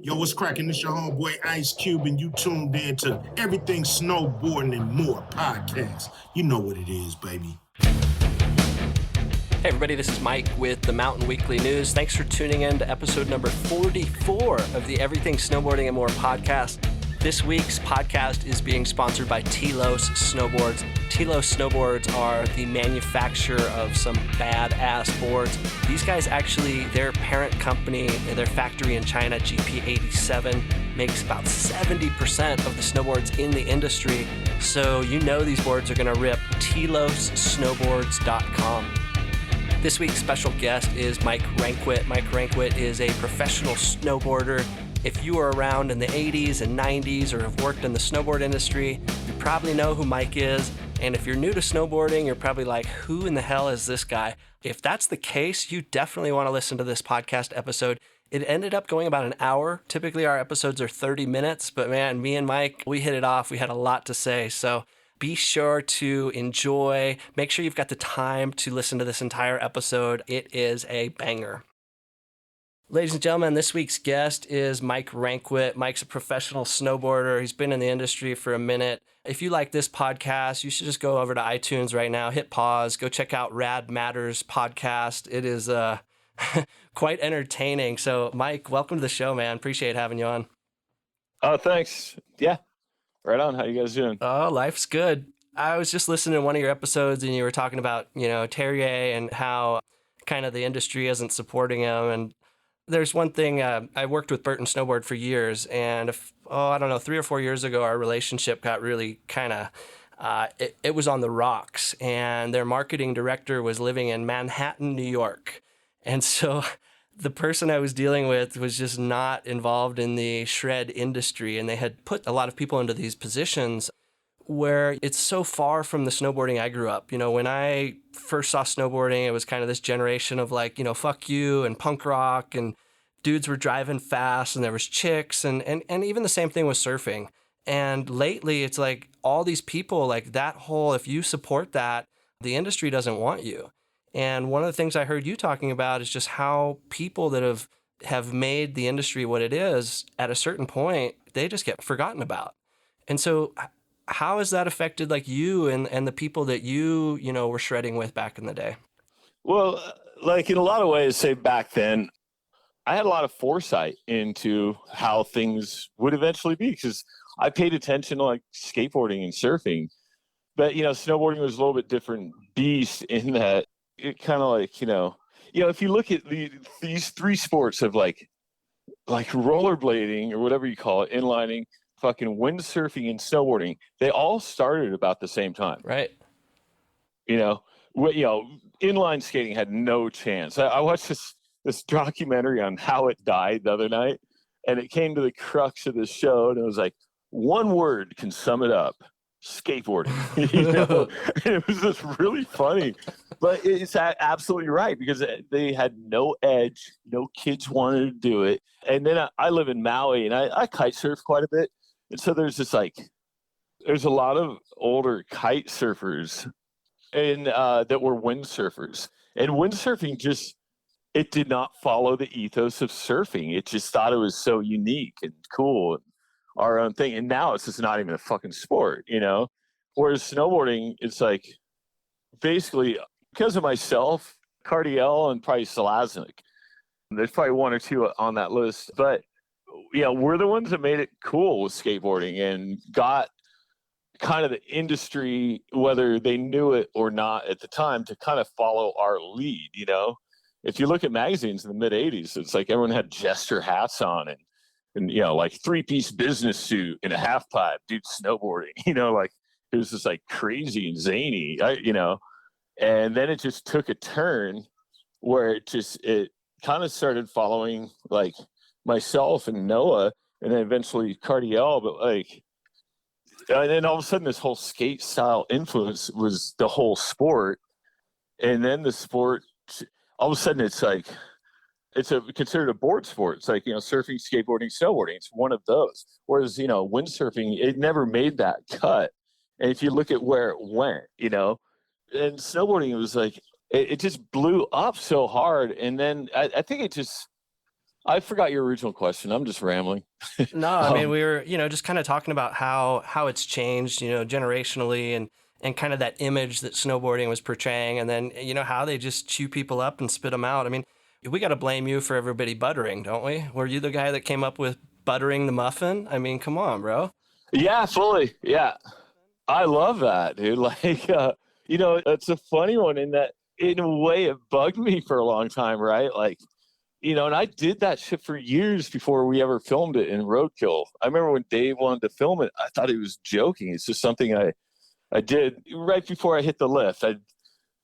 Yo, what's cracking? This your homeboy Ice Cube, and you tuned in to Everything Snowboarding and More podcast. You know what it is, baby. Hey everybody, this is Mike with the Mountain Weekly News. Thanks for tuning in to episode number 44 of the Everything Snowboarding and More podcast. This week's podcast is being sponsored by Telos Snowboards. Telos Snowboards are the manufacturer of some badass boards. These guys actually, their parent company, their factory in China, GP87, makes about 70% of the snowboards in the industry. So you know these boards are going to rip. TelosSnowboards.com. This week's special guest is Mike Ranquet. Mike Ranquet is a professional snowboarder. If you were around in the 80s and 90s or have worked in the snowboard industry, you probably know who Mike is. And if you're new to snowboarding, you're probably like, who in the hell is this guy? If that's the case, you definitely want to listen to this podcast episode. It ended up going about an hour. Typically, our episodes are 30 minutes, but man, me and Mike, we hit it off. We had a lot to say. So be sure to enjoy. Make sure you've got the time to listen to this entire episode. It is a banger. Ladies and gentlemen, this week's guest is Mike Ranquet. Mike's a professional snowboarder. He's been in the industry for a minute. If you like this podcast, you should just go over to iTunes right now, hit pause, go check out Rad Matters podcast. It is quite entertaining. So, Mike, welcome to the show, man. Appreciate having you on. Oh, thanks. Yeah, right on. How you guys doing? Oh, life's good. I was just listening to one of your episodes, and you were talking about, Terje and how kind of the industry isn't supporting him. And there's one thing, I worked with Burton Snowboard for years, and 3 or 4 years ago, our relationship got really kind of, it was on the rocks, and their marketing director was living in Manhattan, New York. And so the person I was dealing with was just not involved in the shred industry, and they had put a lot of people into these positions where it's so far from the snowboarding I grew up. When I first saw snowboarding, it was kind of this generation of like, fuck you and punk rock, and dudes were driving fast, and there was chicks, and even the same thing with surfing. And lately it's like all these people, like that whole, if you support that, the industry doesn't want you. And one of the things I heard you talking about is just how people that have made the industry what it is, at a certain point, they just get forgotten about. And so how has that affected like you and the people that you were shredding with back in the day? Well, like in a lot of ways, say back then, I had a lot of foresight into how things would eventually be, because I paid attention to like skateboarding and surfing. But, snowboarding was a little bit different beast in that it kind of like, if you look at these three sports of like rollerblading or whatever you call it, inlining, fucking windsurfing and snowboarding, they all started about the same time. Right. Inline skating had no chance. I watched this documentary on how it died the other night, and it came to the crux of the show, and it was like, one word can sum it up: skateboarding. And it was just really funny. But it's absolutely right, because they had no edge. No kids wanted to do it. And then I live in Maui, and I kite surf quite a bit. And so there's a lot of older kite surfers and that were windsurfers. And windsurfing it did not follow the ethos of surfing. It just thought it was so unique and cool and our own thing. And now it's just not even a fucking sport, Whereas snowboarding, it's like basically because of myself, Cardiel, and probably Selaznik. There's probably one or two on that list. But we're the ones that made it cool with skateboarding and got kind of the industry, whether they knew it or not at the time, to kind of follow our lead. If you look at magazines in the mid 80s, it's like everyone had jester hats on and like 3-piece business suit and a half pipe, dude snowboarding, like it was just like crazy and zany, and then it just took a turn where it kind of started following like myself and Noah, and then eventually Cardiel, but like, and then all of a sudden this whole skate style influence was the whole sport. And then the sport, all of a sudden it's like, it's considered a board sport. It's like, surfing, skateboarding, snowboarding. It's one of those. Whereas, windsurfing, it never made that cut. And if you look at where it went, and snowboarding, it was like, it just blew up so hard. And then I think I forgot your original question. I'm just rambling. No, I mean, we were, just kind of talking about how it's changed, generationally and kind of that image that snowboarding was portraying. And then, how they just chew people up and spit them out. I mean, we got to blame you for everybody buttering, don't we? Were you the guy that came up with buttering the muffin? I mean, come on, bro. Yeah, fully. Yeah. I love that, dude. Like, it's a funny one in that, in a way, it bugged me for a long time, right? Like, and I did that shit for years before we ever filmed it in Roadkill. I remember when Dave wanted to film it, I thought he was joking. It's just something I did right before I hit the lift. And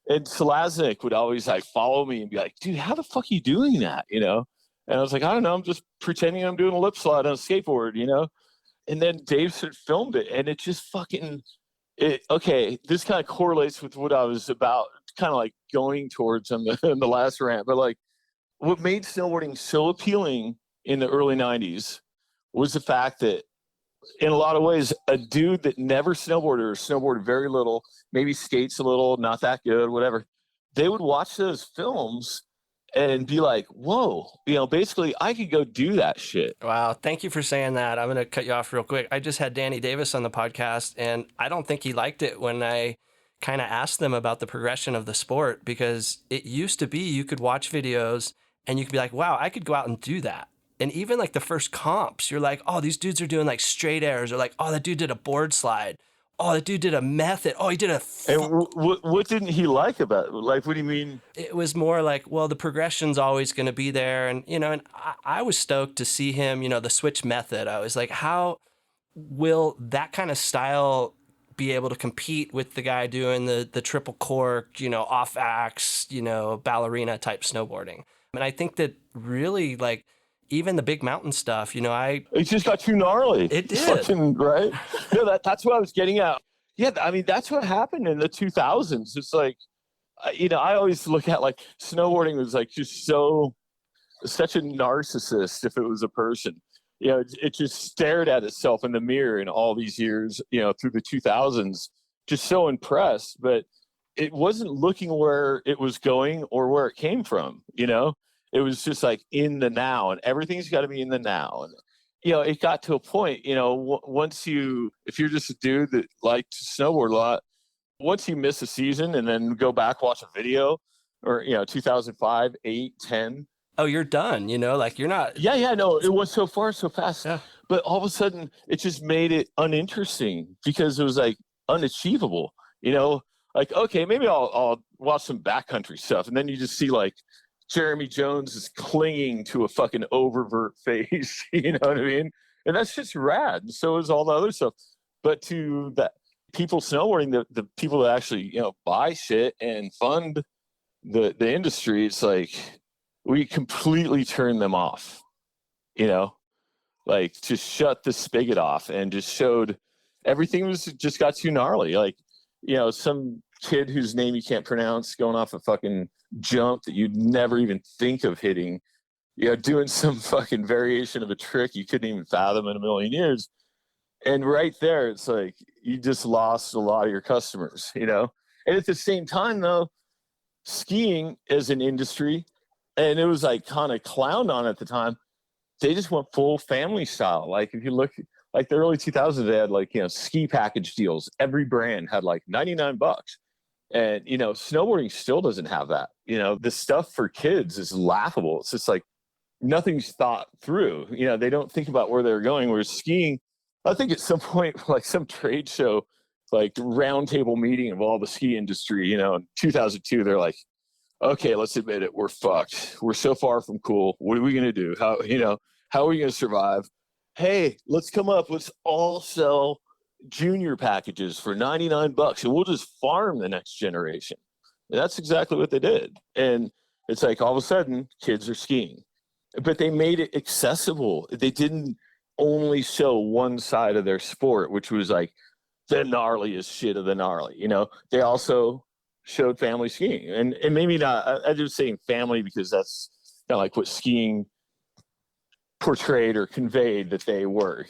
Selaznick would always like follow me and be like, dude, how the fuck are you doing that? And I was like, I don't know. I'm just pretending I'm doing a lip slide on a skateboard, And then Dave filmed it, and it just fucking okay, this kind of correlates with what I was about kind of like going towards on the last rant. But like, what made snowboarding so appealing in the early 90s was the fact that, in a lot of ways, a dude that never snowboarded or snowboarded very little, maybe skates a little, not that good, whatever, they would watch those films and be like, whoa, basically I could go do that shit. Wow. Thank you for saying that. I'm going to cut you off real quick. I just had Danny Davis on the podcast, and I don't think he liked it when I kind of asked them about the progression of the sport, because it used to be you could watch videos and you could be like, wow, I could go out and do that. And even like the first comps, you're like, oh, these dudes are doing like straight airs, or like, oh, that dude did a board slide. Oh, that dude did a method. Oh, he did a... And what didn't he like about it? Like, what do you mean? It was more like, well, the progression's always going to be there. And, and I was stoked to see him, the switch method. I was like, how will that kind of style be able to compete with the guy doing the triple cork, off axe, ballerina type snowboarding? And I think that really, like, even the big mountain stuff, it just got too gnarly. It did. Fucking, right? No, that's what I was getting at. Yeah, I mean, that's what happened in the 2000s. It's like, I always look at like snowboarding was like just such a narcissist if it was a person. It just stared at itself in the mirror in all these years, through the 2000s, just so impressed. But it wasn't looking where it was going or where it came from, It was just like in the now, and everything's got to be in the now. And, it got to a point, once if you're just a dude that liked to snowboard a lot, once you miss a season and then go back, watch a video or, 2005, 8, 10. Oh, you're done, like you're not. Yeah. No, it was so far, so fast. Yeah. But all of a sudden it just made it uninteresting because it was like unachievable, like, okay, maybe I'll watch some backcountry stuff. And then you just see like, Jeremy Jones is clinging to a fucking oververt face, you know what I mean? And that's just rad. And so is all the other stuff. But to the people snowboarding, the people that actually, buy shit and fund the industry, it's like we completely turned them off, like just shut the spigot off and just showed everything just got too gnarly. Like, some kid whose name you can't pronounce going off a fucking jump that you'd never even think of hitting, doing some fucking variation of a trick you couldn't even fathom in a million years. And right there, it's like you just lost a lot of your customers, And at the same time, though, skiing as an industry, and it was like kind of clowned on at the time, they just went full family style. Like if you look like the early 2000s, they had like, ski package deals. Every brand had like $99. And, snowboarding still doesn't have that. The stuff for kids is laughable. It's just like nothing's thought through. They don't think about where they're going. Whereas skiing, I think at some point, like some trade show, like roundtable meeting of all the ski industry, in 2002, they're like, okay, let's admit it. We're fucked. We're so far from cool. What are we going to do? How are we going to survive? Hey, let's come up. Let's all sell junior packages for $99 and we'll just farm the next generation. And that's exactly what they did. And it's like all of a sudden kids are skiing, but they made it accessible. They didn't only show one side of their sport, which was like the gnarliest shit of the gnarly. They also showed family skiing, and maybe not. I'm just saying family because that's kind of like what skiing portrayed or conveyed that they were,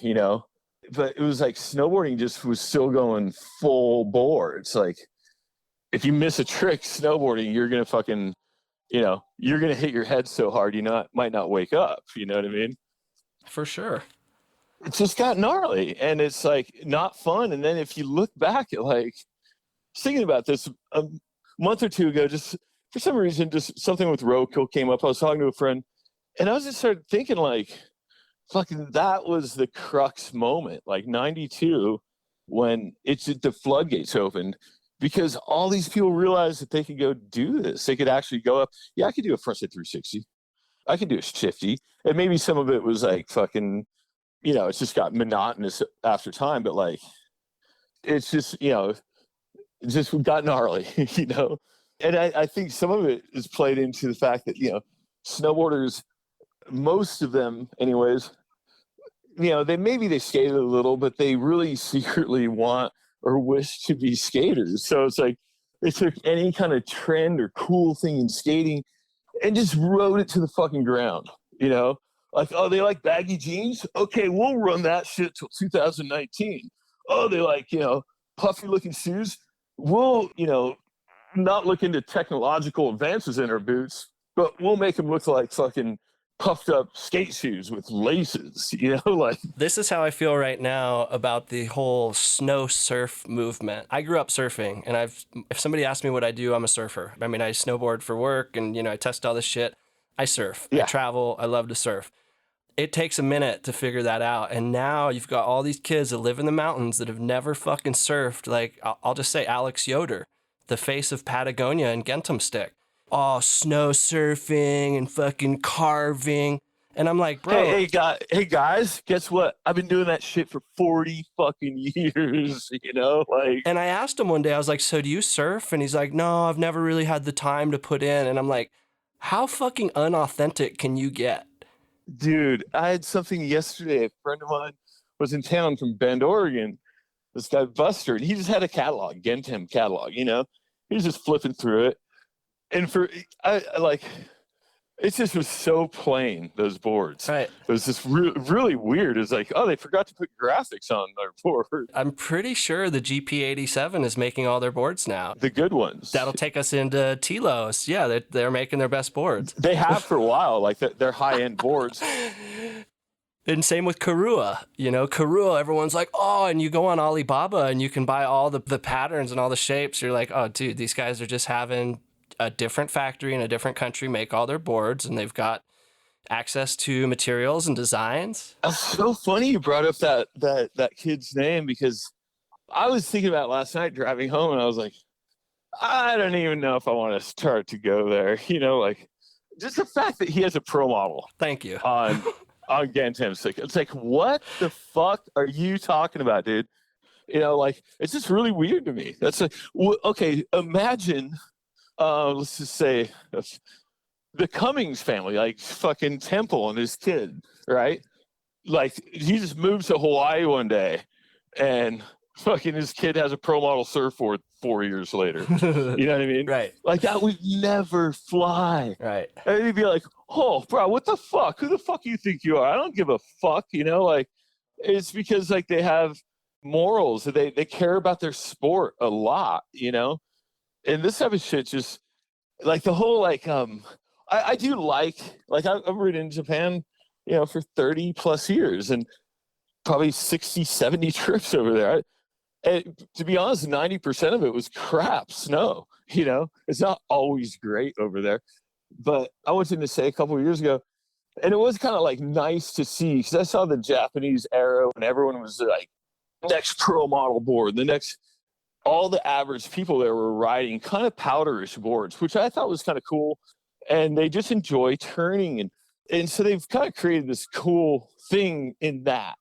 But it was like snowboarding just was still going full bore. It's like if you miss a trick snowboarding, you're gonna fucking you're going to hit your head so hard, might not wake up. You know what I mean? For sure. It's just got gnarly, and it's like not fun. And then if you look back at thinking about this a month or two ago, just for some reason, just something with roadkill came up. I was talking to a friend, and I was just started thinking fucking that was the crux moment, 92, when the floodgates opened, because all these people realized that they could go do this. They could actually go up. Yeah, I could do a frontside 360. I could do a shifty. And maybe some of it was fucking, it's just got monotonous after time, but it's just, it just got gnarly, And I think some of it is played into the fact that, snowboarders, most of them anyways, they skated a little, but they really secretly want or wish to be skaters. So it's they took any kind of trend or cool thing in skating and just rode it to the fucking ground, oh, they like baggy jeans? Okay, we'll run that shit till 2019. Oh, they like, puffy looking shoes? We'll, not look into technological advances in our boots, but we'll make them look like fucking puffed up skate shoes with laces, This is how I feel right now about the whole snow surf movement. I grew up surfing, and if somebody asks me what I do, I'm a surfer. I mean, I snowboard for work, and I test all this shit. I surf. Yeah. I travel. I love to surf. It takes a minute to figure that out, and now you've got all these kids that live in the mountains that have never fucking surfed. I'll just say Alex Yoder, the face of Patagonia and Gentum Stick. Oh, snow surfing and fucking carving. And I'm like, bro. Hey guys, guess what? I've been doing that shit for 40 fucking years, And I asked him one day, I was like, so do you surf? And he's like, no, I've never really had the time to put in. And I'm like, how fucking unauthentic can you get? Dude, I had something yesterday. A friend of mine was in town from Bend, Oregon. This guy, Buster, and he just had a catalog, Gentem catalog, He was just flipping through it. And it just was so plain, those boards. Right. It was just really weird. It's oh, they forgot to put graphics on their board. I'm pretty sure the GP87 is making all their boards now. The good ones. That'll take us into Telos. Yeah, they're making their best boards. They have for a while, they're high-end boards. And same with Karua. Karua, everyone's like, oh, and you go on Alibaba and you can buy all the patterns and all the shapes. You're like, oh, dude, these guys are just having a different factory in a different country make all their boards, and they've got access to materials and designs. It's so funny you brought up that kid's name, because I was thinking about it last night driving home, and I was like, I don't even know if I want to start to go there. Just the fact that he has a pro model. Thank you. On Gentem. It's what the fuck are you talking about, dude? It's just really weird to me. That's okay. Imagine, let's just say the Cummings family, fucking Temple and his kid, right? He just moves to Hawaii one day, and fucking his kid has a pro model surfboard 4 years later. You know what I mean? Right. That would never fly. Right. And he'd be like, oh, bro, what the fuck? Who the fuck do you think you are? I don't give a fuck, It's because, they have morals. They care about their sport a lot, And this type of shit just, the whole, I do I've ridden in Japan, for 30 plus years, and probably 60, 70 trips over there. And to be honest, 90% of it was crap snow. It's not always great over there. But I went to say a couple of years ago, and it was kind of nice to see, because I saw the Japanese Aero, and everyone was next pro model board, all the average people there were riding kind of powderish boards, which I thought was kind of cool. And they just enjoy turning. And so they've kind of created this cool thing in that,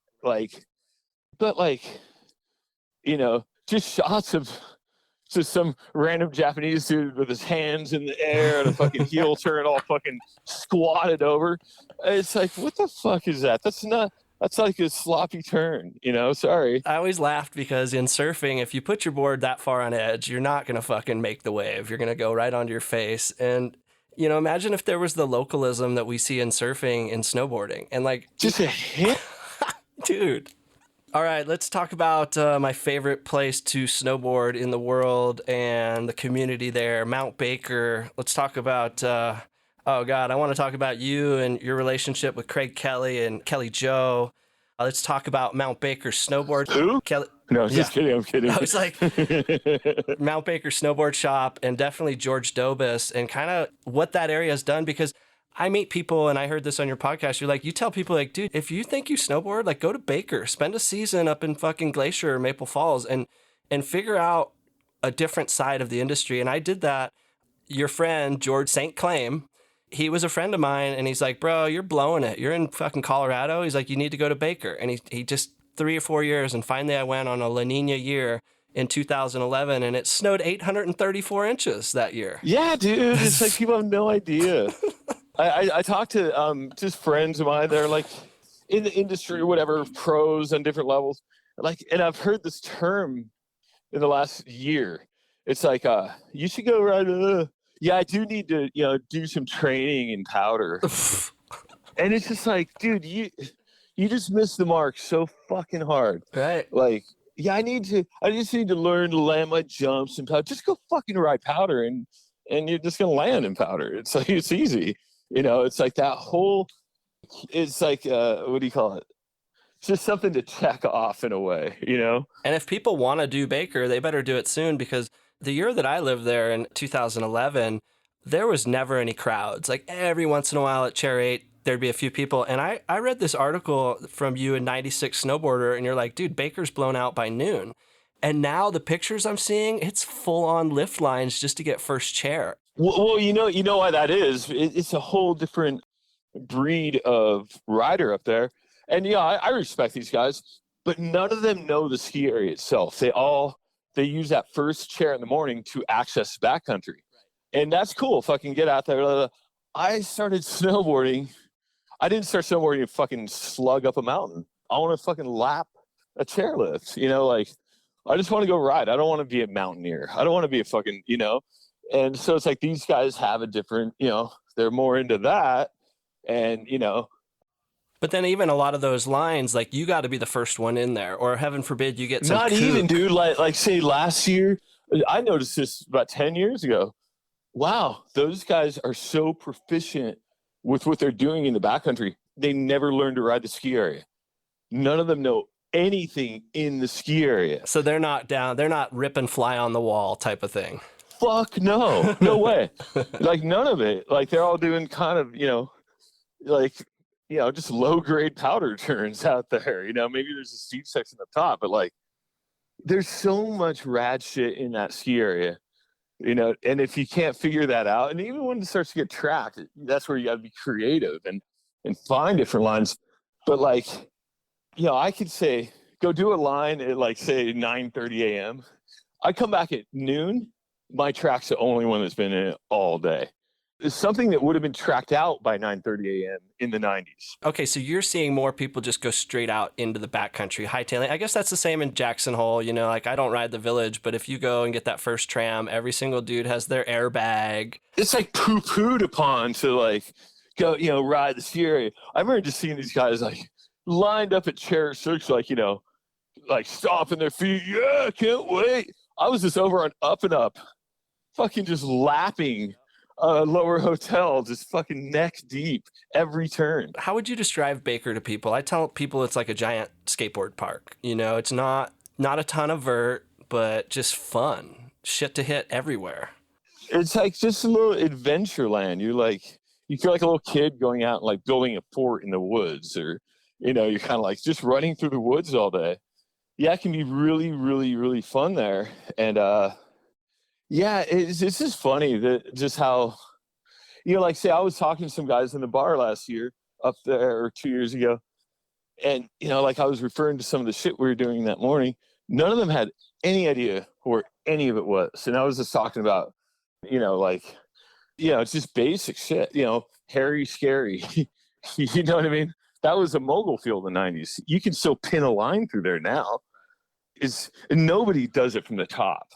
just shots of just some random Japanese dude with his hands in the air and a fucking heel turn all fucking squatted over. It's what the fuck is that? That's a sloppy turn, sorry. I always laughed because in surfing, if you put your board that far on edge, you're not going to fucking make the wave. You're going to go right onto your face. And, imagine if there was the localism that we see in surfing and snowboarding. And just a hit? Dude. All right, let's talk about my favorite place to snowboard in the world and the community there, Mount Baker. Let's talk about, oh God, I want to talk about you and your relationship with Craig Kelly and Kelly Joe. Let's talk about Mount Baker Snowboard. Who? Kelly. No, just kidding. I'm kidding. I was like, Mount Baker Snowboard Shop and definitely George Dobus and kind of what that area has done, because I meet people, and I heard this on your podcast. You're like, you tell people like, dude, if you think you snowboard, like go to Baker, spend a season up in fucking Glacier or Maple Falls and figure out a different side of the industry. And I did that. Your friend, George St. Claim, he was a friend of mine, and he's like, bro, you're blowing it. You're in fucking Colorado. He's like, you need to go to Baker. And he just 3 or 4 years. And finally I went on a La Nina year in 2011, and it snowed 834 inches that year. Yeah, dude. It's like people have no idea. I talked to just friends of mine that are like in the industry or whatever, pros on different levels. Like, and I've heard this term in the last year. It's like, you should go right. Yeah, I do need to, do some training in powder. And it's just like, dude, you just missed the mark so fucking hard. Right. Like, yeah, I just need to learn to land my jumps and powder. Just go fucking ride powder and you're just gonna land in powder. It's like, it's easy. It's like that whole, it's like, what do you call it? It's just something to check off in a way, And if people want to do Baker, they better do it soon, because the year that I lived there in 2011, there was never any crowds. Like every once in a while at Chair 8, there'd be a few people. And I read this article from you in 96 Snowboarder, and you're like, dude, Baker's blown out by noon. And now the pictures I'm seeing, it's full on lift lines just to get first chair. Well, you know why that is. It's a whole different breed of rider up there. And yeah, I respect these guys, but none of them know the ski area itself. They use that first chair in the morning to access the backcountry. And that's cool. Fucking get out there. I started snowboarding. I didn't start snowboarding and fucking slug up a mountain. I want to fucking lap a chairlift, like I just want to go ride. I don't want to be a mountaineer. I don't want to be a fucking, and so it's like these guys have a different, they're more into that. And, But then even a lot of those lines, like you got to be the first one in there, or heaven forbid you get some Not kook. even, dude. Like say last year, I noticed this about 10 years ago. Wow, those guys are so proficient with what they're doing in the backcountry. They never learned to ride the ski area. None of them know anything in the ski area. So they're not rip and fly on the wall type of thing. Fuck no. No way. Like none of it. Like they're all doing kind of, just low grade powder turns out there. Maybe there's a steep section up top, but like there's so much rad shit in that ski area. And if you can't figure that out, and even when it starts to get tracked, that's where you got to be creative and find different lines. But like, I could say, go do a line at like, say 9:30 a.m. I come back at noon. My track's the only one that's been in it all day. It's something that would have been tracked out by 9:30 a.m. in the 90s. Okay, so you're seeing more people just go straight out into the backcountry, hightailing. I guess that's the same in Jackson Hole. Like I don't ride the Village, but if you go and get that first tram, every single dude has their airbag. It's like poo-pooed upon to like go, ride the ski area. I remember just seeing these guys like lined up at Chair 6, like, like stomping their feet. Yeah, can't wait. I was just over on Up and Up, fucking just lapping Lower Hotel, just fucking neck deep every turn. How would you describe Baker to people? I tell people it's like a giant skateboard park. It's not a ton of vert, but just fun. Shit to hit everywhere. It's like just a little adventure land. You feel like a little kid going out and like building a fort in the woods, or, you're kind of like just running through the woods all day. Yeah, it can be really, really, really fun there. And, yeah, it's just funny that just how, like say I was talking to some guys in the bar last year up there, or 2 years ago. And, like I was referring to some of the shit we were doing that morning. None of them had any idea where any of it was. And I was just talking about, it's just basic shit, hairy, scary. You know what I mean? That was a mogul field in the 90s. You can still pin a line through there now. And nobody does it from the top.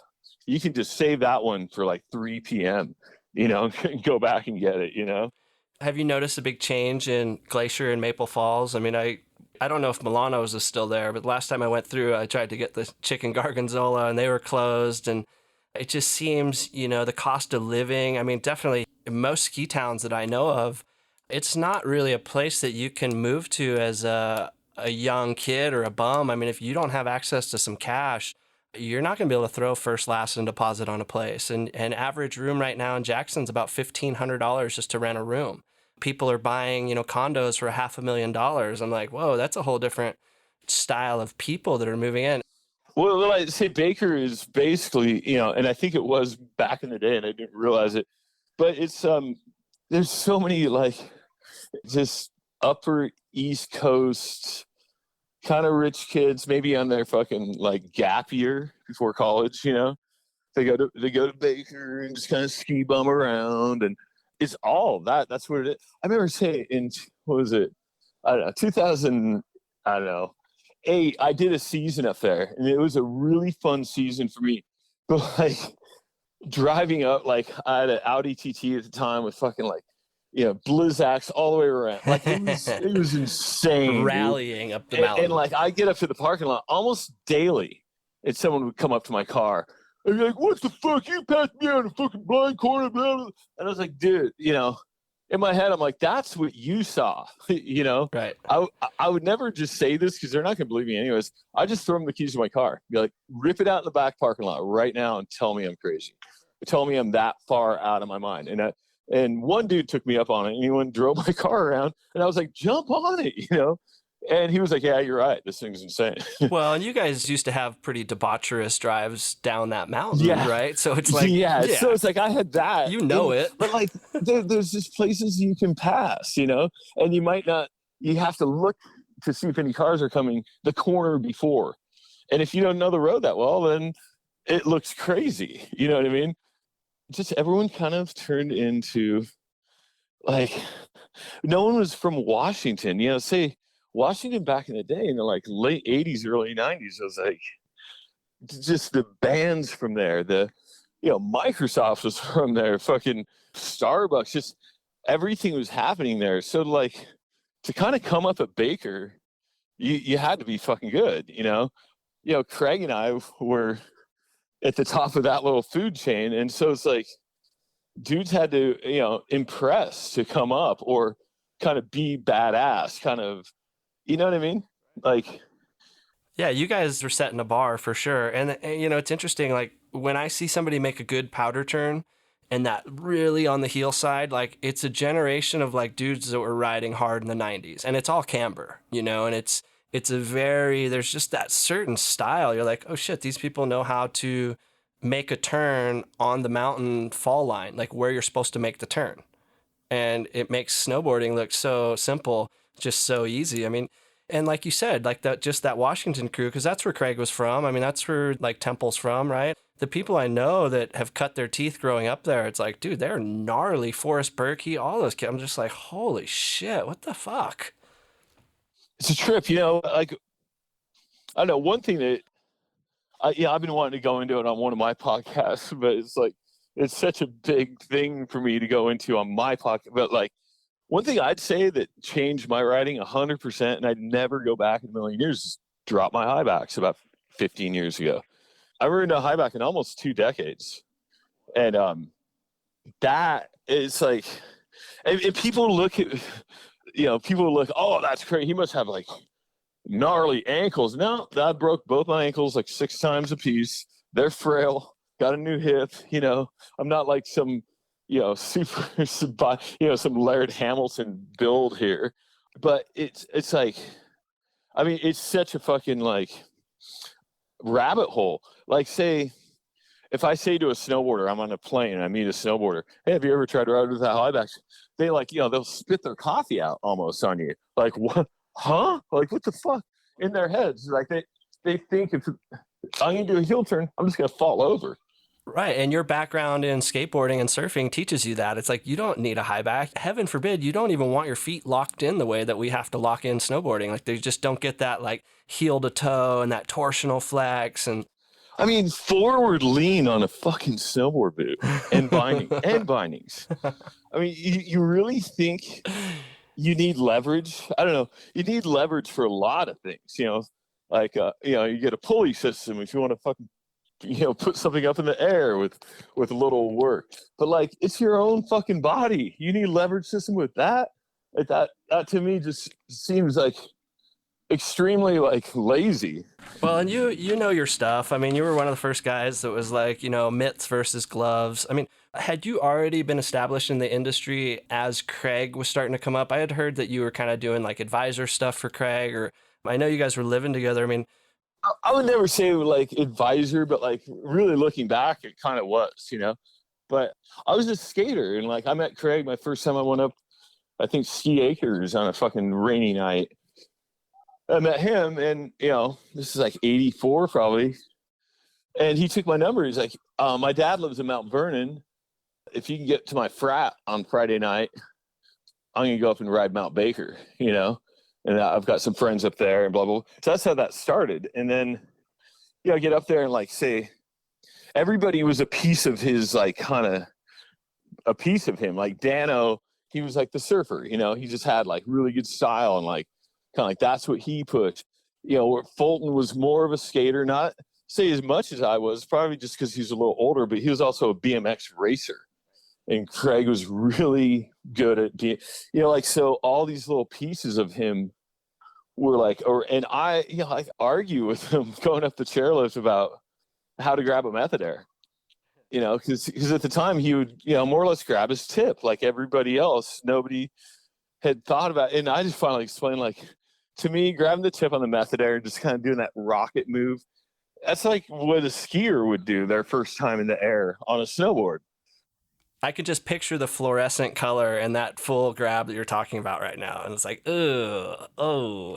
You can just save that one for like 3 p.m., and go back and get it, Have you noticed a big change in Glacier and Maple Falls? I mean, I don't know if Milano's is still there, but last time I went through, I tried to get the chicken gargonzola and they were closed. And it just seems, the cost of living, I mean, definitely in most ski towns that I know of, it's not really a place that you can move to as a young kid or a bum. I mean, if you don't have access to some cash, you're not going to be able to throw first, last, and deposit on a place. And an average room right now in Jackson's about $1,500 just to rent a room. People are buying, condos for $500,000. I'm like, whoa, that's a whole different style of people that are moving in. Well, I'd say Baker is basically, and I think it was back in the day and I didn't realize it, but it's, there's so many just upper East Coast kind of rich kids, maybe on their fucking gap year before college, they go to Baker and just kind of ski bum around, and it's all that. That's what it is. I remember saying in, what was it? I don't know, 2000, I don't know, 8, I did a season up there, and it was a really fun season for me. But driving up, I had an Audi TT at the time with fucking Blizzaks all the way around. It was insane. Rallying up the mountain. And I get up to the parking lot almost daily, and someone would come up to my car and be like, "What the fuck? You passed me on a fucking blind corner, blah, blah." And I was like, dude, in my head, I'm like, that's what you saw, Right. I would never just say this because they're not going to believe me anyways. I just throw them the keys to my car. Be like, rip it out in the back parking lot right now and tell me I'm crazy. Tell me I'm that far out of my mind. And one dude took me up on it, and he went and drove my car around, and I was like, jump on it, And he was like, yeah, you're right. This thing's insane. Well, and you guys used to have pretty deboisterous drives down that mountain, right? So it's yeah. So it's I had that. It. But there's just places you can pass, and you might not, you have to look to see if any cars are coming the corner before. And if you don't know the road that well, then it looks crazy. You know what I mean? Just everyone kind of turned into no one was from Washington, say Washington back in the day in the late 80s, early 90s, was just the bands from there, Microsoft was from there, fucking Starbucks, just everything was happening there. So to kind of come up at Baker, you had to be fucking good, Craig and I were at the top of that little food chain. And so it's dudes had to, impress to come up or kind of be badass, kind of, you know what I mean? Yeah, you guys are setting a bar for sure. And it's interesting, when I see somebody make a good powder turn and that really on the heel side, it's a generation of dudes that were riding hard in the 90s, and it's all camber, and it's there's just that certain style. You're like, oh shit, these people know how to make a turn on the mountain fall line, where you're supposed to make the turn. And it makes snowboarding look so simple, just so easy. I mean, and like you said, that Washington crew, because that's where Craig was from. I mean, that's where Temple's from, right? The people I know that have cut their teeth growing up there, it's dude, they're gnarly. Forrest Berkey, all those kids. I'm just holy shit, what the fuck? It's a trip, I don't know, one thing that I've been wanting to go into it on one of my podcasts, but it's such a big thing for me to go into on my podcast. But one thing I'd say that changed my riding 100%, and I'd never go back in a million years, is drop my high backs about 15 years ago. I rode a high back in almost 2 decades. And that is and people look at, oh, that's crazy. He must have gnarly ankles. No, I broke both my ankles 6 times a piece. They're frail. Got a new hip. I'm not some, super, some Laird Hamilton build here. But it's it's such a fucking rabbit hole. Say, if I say to a snowboarder, I'm on a plane and I meet a snowboarder, hey, have you ever tried to ride with that high backs? They they'll spit their coffee out almost on you. What? Huh? What the fuck? In their heads. They think if I'm going to do a heel turn, I'm just going to fall over. Right. And your background in skateboarding and surfing teaches you that. It's you don't need a high back. Heaven forbid, you don't even want your feet locked in the way that we have to lock in snowboarding. They just don't get that heel to toe and that torsional flex. And I mean, forward lean on a fucking snowboard boot and bindings. I mean, you really think you need leverage. I don't know. You need leverage for a lot of things, like, you get a pulley system if you want to fucking, put something up in the air with a little work. But like, it's your own fucking body. You need leverage system with that. Like that to me just seems like extremely like lazy. Well, and you know your stuff. I mean, you were one of the first guys that was like, mitts versus gloves. I mean, had you already been established in the industry as Craig was starting to come up? I had heard that you were kind of doing like advisor stuff for Craig, or I know you guys were living together. I mean, I would never say like advisor, but like really looking back, it kind of was, But I was a skater, and like I met Craig my first time I went up, I think Ski Acres on a fucking rainy night. I met him, and this is like 84 probably, and he took my number. He's like, my dad lives in Mount Vernon. If you can get to my frat on Friday night, I'm gonna go up and ride Mount Baker, and I've got some friends up there and blah blah. So that's how that started. And then I get up there and like say everybody was a piece of his, like kind of a piece of him. Like Dano, he was like the surfer, he just had like really good style, and like kind of like that's what he pushed. Fulton was more of a skater, not say as much as I was, probably just because he's a little older, but he was also a BMX racer. And Craig was really good at being, like, so all these little pieces of him were like, and I, I argue with him going up the chairlift about how to grab a method air, because at the time he would, more or less grab his tip like everybody else. Nobody had thought about it. And I just finally explained, like, to me, grabbing the tip on the method air and just kind of doing that rocket move, that's like what a skier would do their first time in the air on a snowboard. I could just picture the fluorescent color and that full grab that you're talking about right now. And it's like, oh.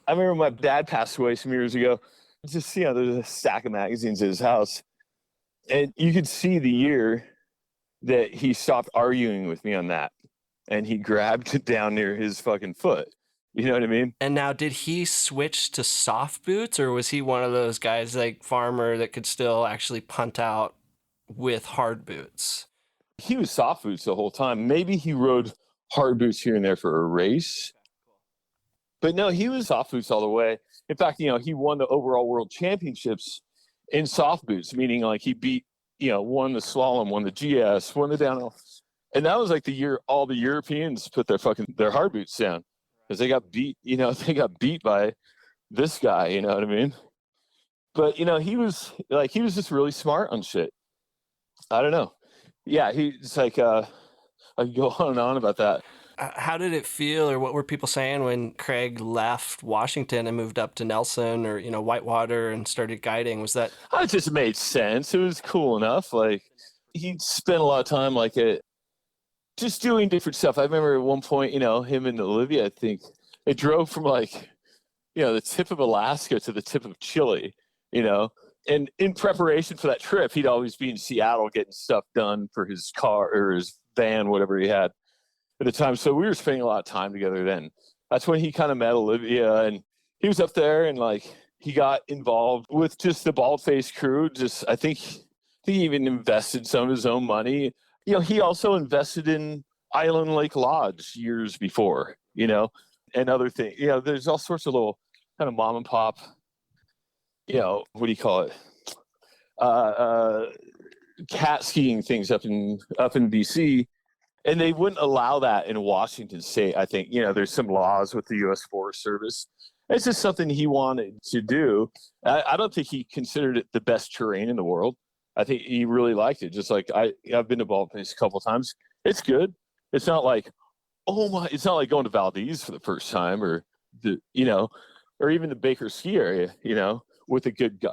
I remember my dad passed away some years ago. Just, there's a stack of magazines at his house. And you could see the year that he stopped arguing with me on that. And he grabbed it down near his fucking foot. You know what I mean? And now, did he switch to soft boots, or was he one of those guys like Farmer that could still actually punt out with hard boots? He was soft boots the whole time. Maybe he rode hard boots here and there for a race. But no, he was soft boots all the way. In fact, he won the overall world championships in soft boots, meaning like he beat, won the slalom, won the GS, won the downhill. And that was like the year all the Europeans put their hard boots down because they got beat, they got beat by this guy, you know what I mean? But, he was just really smart on shit. I don't know. Yeah, he's like, I could go on and on about that. How did it feel, or what were people saying when Craig left Washington and moved up to Nelson or, Whitewater and started guiding? Was that? It just made sense. It was cool enough. Like, he spent a lot of time like just doing different stuff. I remember at one point, him and Olivia, I think, they drove from like, the tip of Alaska to the tip of Chile, And in preparation for that trip, he'd always be in Seattle getting stuff done for his car or his van, whatever he had at the time. So we were spending a lot of time together then. That's when he kind of met Olivia, and he was up there and like he got involved with just the Bald-Faced crew. I think he even invested some of his own money. He also invested in Island Lake Lodge years before, and other things. There's all sorts of little kind of mom and pop, what do you call it? Cat skiing things up in BC, and they wouldn't allow that in Washington State. I think, there's some laws with the U.S. Forest Service. It's just something he wanted to do. I don't think he considered it the best terrain in the world. I think he really liked it. Just like I've been to Bald-Faced a couple of times. It's good. It's not like, it's not like going to Valdez for the first time or or even the Baker ski area, with a good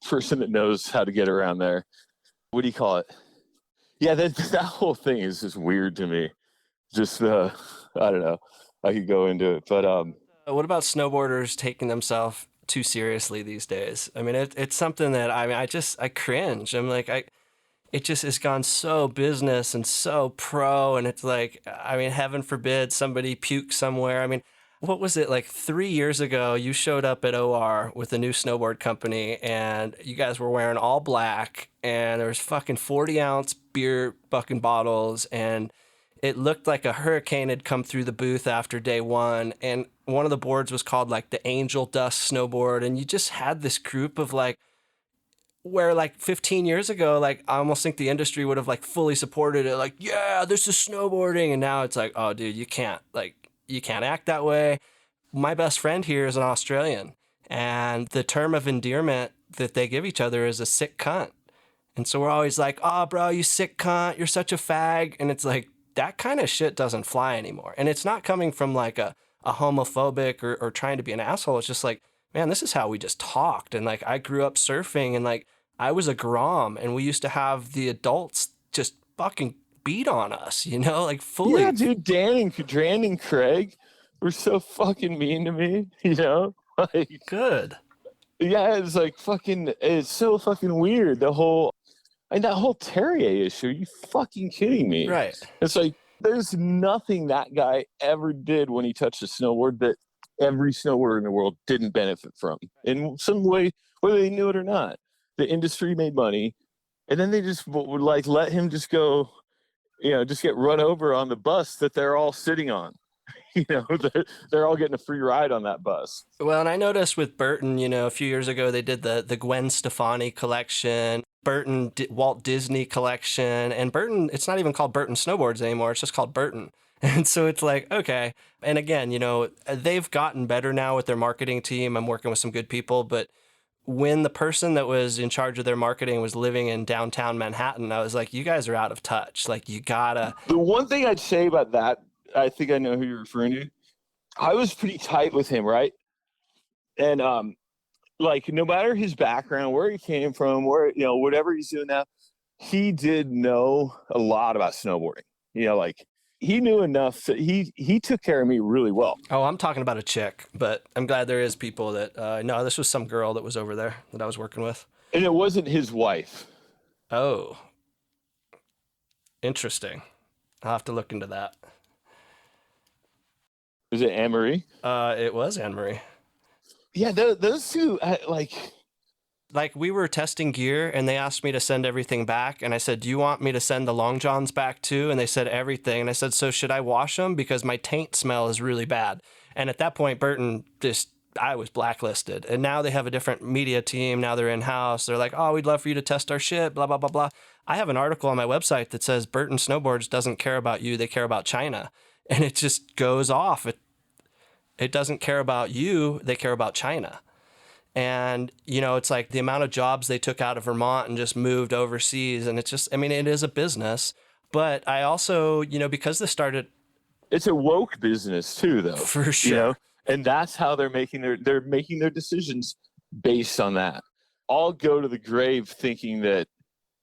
person that knows how to get around there. What do you call it? Yeah, that whole thing is just weird to me. Just, I don't know. I could go into it, but what about snowboarders taking themselves too seriously these days? I mean, it's something that I cringe. I'm like, it just has gone so business and so pro, and it's like, heaven forbid somebody puke somewhere. I mean, what was it, like 3 years ago, you showed up at OR with a new snowboard company and you guys were wearing all black and there was fucking 40-ounce beer fucking bottles and it looked like a hurricane had come through the booth after day one. And one of the boards was called like the Angel Dust Snowboard. And you just had this group of like, where like 15 years ago, like I almost think the industry would have like fully supported it. Like, yeah, this is snowboarding. And now it's like, oh dude, you can't act that way. My best friend here is an Australian, and the term of endearment that they give each other is a sick cunt. And so we're always like, oh, bro, you sick cunt. You're such a fag. And it's like, that kind of shit doesn't fly anymore. And it's not coming from like a homophobic or trying to be an asshole. It's just like, man, this is how we just talked. And like, I grew up surfing, and like, I was a Grom, and we used to have the adults just fucking beat on us, like fully. Yeah, dude, Dan and Craig were so fucking mean to me, Like, good. Yeah, it's like it's so fucking weird. That whole Terje issue, are you fucking kidding me? Right. It's like, there's nothing that guy ever did when he touched a snowboard that every snowboarder in the world didn't benefit from in some way, whether they knew it or not. The industry made money, and then they just would like let him just go, just get run over on the bus that they're all sitting on. They're all getting a free ride on that bus. Well, and I noticed with Burton, a few years ago, they did the Gwen Stefani collection, Burton Walt Disney collection, and Burton, it's not even called Burton Snowboards anymore. It's just called Burton. And so it's like, okay. And again, they've gotten better now with their marketing team. I'm working with some good people, but when the person that was in charge of their marketing was living in downtown Manhattan, I was like, you guys are out of touch. Like, you gotta. The one thing I'd say about that, I think I know who you're referring to. I was pretty tight with him, right? And like, no matter his background, where he came from, where whatever he's doing now, he did know a lot about snowboarding. Like, he knew enough that he took care of me really well. Oh, I'm talking about a chick, but I'm glad there is people that no, this was some girl that was over there that I was working with. And it wasn't his wife. Oh, interesting. I'll have to look into that. Is it Anne-Marie? It was Anne-Marie. Yeah, those two, like we were testing gear, and they asked me to send everything back, and I said, do you want me to send the long johns back too? And they said everything, and I said, so should I wash them, because my taint smell is really bad? And at that point, Burton I was blacklisted, and now they have a different media team. Now they're in-house. They're like, oh, we'd love for you to test our shit, blah blah blah blah. I have an article on my website that says Burton Snowboards doesn't care about you, they care about China. And it just goes off. It doesn't care about you, they care about China. And, it's like the amount of jobs they took out of Vermont and just moved overseas. And it's just, it is a business. But I also, because this started. It's a woke business too, though. For sure. And that's how they're making their decisions based on that. I'll go to the grave thinking that